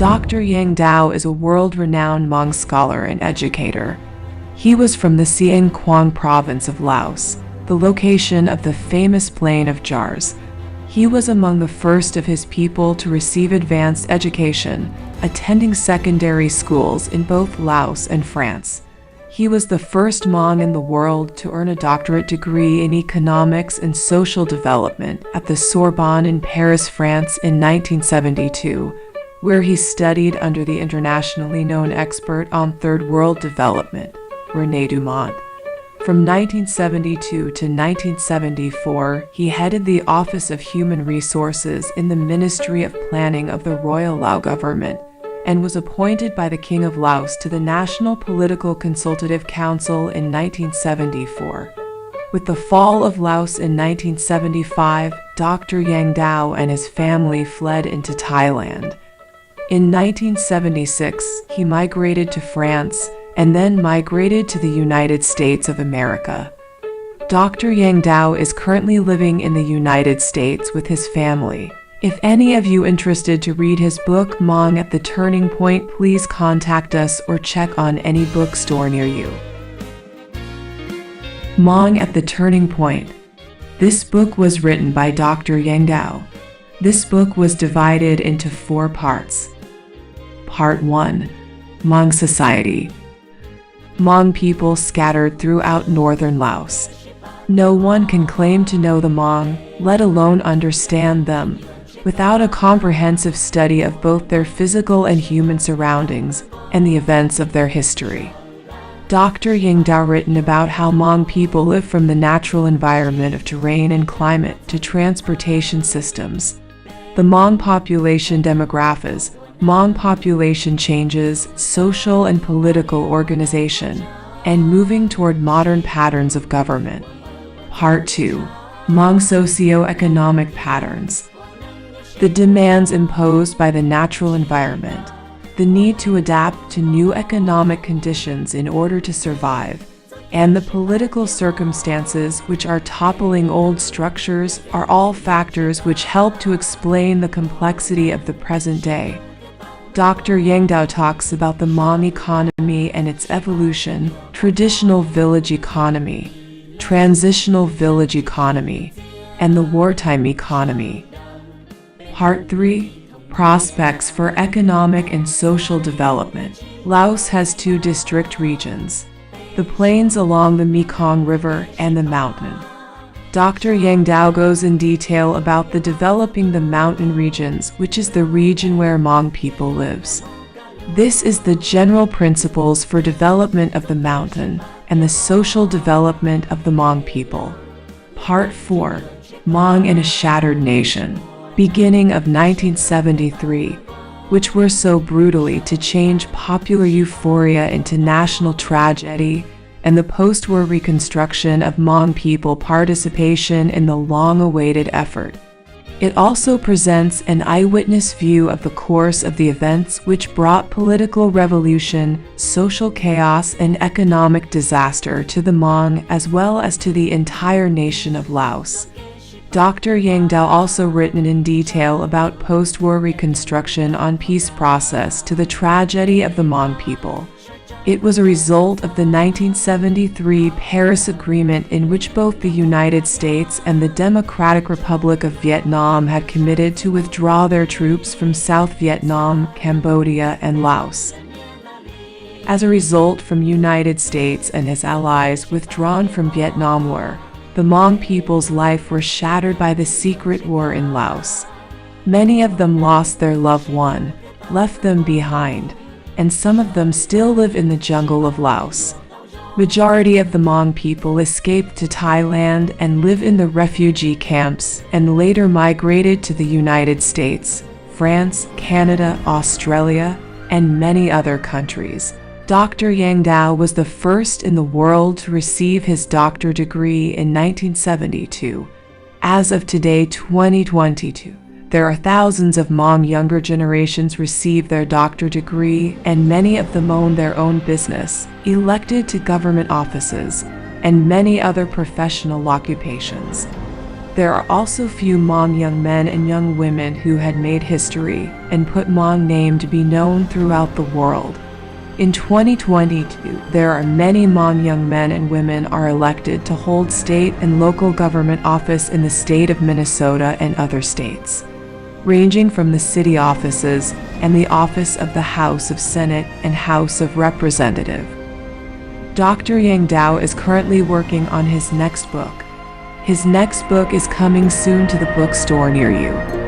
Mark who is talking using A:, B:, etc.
A: Dr. Yang Dao is a world-renowned Hmong scholar and educator. He was from the Siêng Quang province of Laos, the location of the famous Plain of Jars. He was among the first of his people to receive advanced education, attending secondary schools in both Laos and France. He was the first Hmong in the world to earn a doctorate degree in economics and social development at the Sorbonne in Paris, France in 1972, where he studied under the internationally known expert on Third World development, René Dumont. From 1972 to 1974, he headed the Office of Human Resources in the Ministry of Planning of the Royal Lao government, and was appointed by the King of Laos to the National Political Consultative Council in 1974. With the fall of Laos in 1975, Dr. Yang Dao and his family fled into Thailand. In 1976, he migrated to France and then migrated to the United States of America. Dr. Yang Dao is currently living in the United States with his family. If any of you interested to read his book Hmong at the Turning Point, please contact us or check on any bookstore near you. Hmong at the Turning Point. This book was written by Dr. Yang Dao. This book was divided into 4 parts. Part 1. Hmong Society. Hmong people scattered throughout northern Laos. No one can claim to know the Hmong, let alone understand them, without a comprehensive study of both their physical and human surroundings and the events of their history. Dr. Yang Dao written about how Hmong people live from the natural environment of terrain and climate to transportation systems. The Hmong population demographics, Hmong population changes, social and political organization, and moving toward modern patterns of government. Part 2. Hmong socio-economic patterns. The demands imposed by the natural environment, the need to adapt to new economic conditions in order to survive, and the political circumstances which are toppling old structures are all factors which help to explain the complexity of the present day. Dr. Yang Dao talks about the Hmong economy and its evolution, traditional village economy, transitional village economy, and the wartime economy. Part 3. Prospects for economic and social development. Laos has 2 district regions, the plains along the Mekong River and the mountain. Dr. Yang Dao goes in detail about the developing the mountain regions, which is the region where Hmong people lives. This is the general principles for development of the mountain and the social development of the Hmong people. Part 4. Hmong in a Shattered Nation. Beginning of 1973, which were so brutally to change popular euphoria into national tragedy, and the post-war reconstruction of Hmong people participation in the long-awaited effort. It also presents an eyewitness view of the course of the events which brought political revolution, social chaos, and economic disaster to the Hmong as well as to the entire nation of Laos. Dr. Yang Dao also written in detail about post-war reconstruction on peace process to the tragedy of the Hmong people. It was a result of the 1973 Paris Agreement in which both the United States and the Democratic Republic of Vietnam had committed to withdraw their troops from South Vietnam, Cambodia, and Laos. As a result, from United States and his allies withdrawn from Vietnam War, the Hmong people's life were shattered by the secret war in Laos. Many of them lost their loved one, left them behind, and some of them still live in the jungle of Laos. Majority of the Hmong people escaped to Thailand and live in the refugee camps and later migrated to the United States, France, Canada, Australia, and many other countries. Dr. Yang Dao was the first in the world to receive his doctorate degree in 1972. As of today, 2022, there are thousands of Hmong younger generations receive their doctorate degree, and many of them own their own business, elected to government offices, and many other professional occupations. There are also few Hmong young men and young women who had made history and put Hmong name to be known throughout the world. In 2022, there are many Hmong young men and women are elected to hold state and local government office in the state of Minnesota and other states, ranging from the city offices and the office of the House of Senate and House of Representative. Dr. Yang Dao is currently working on his next book. His next book is coming soon to the bookstore near you.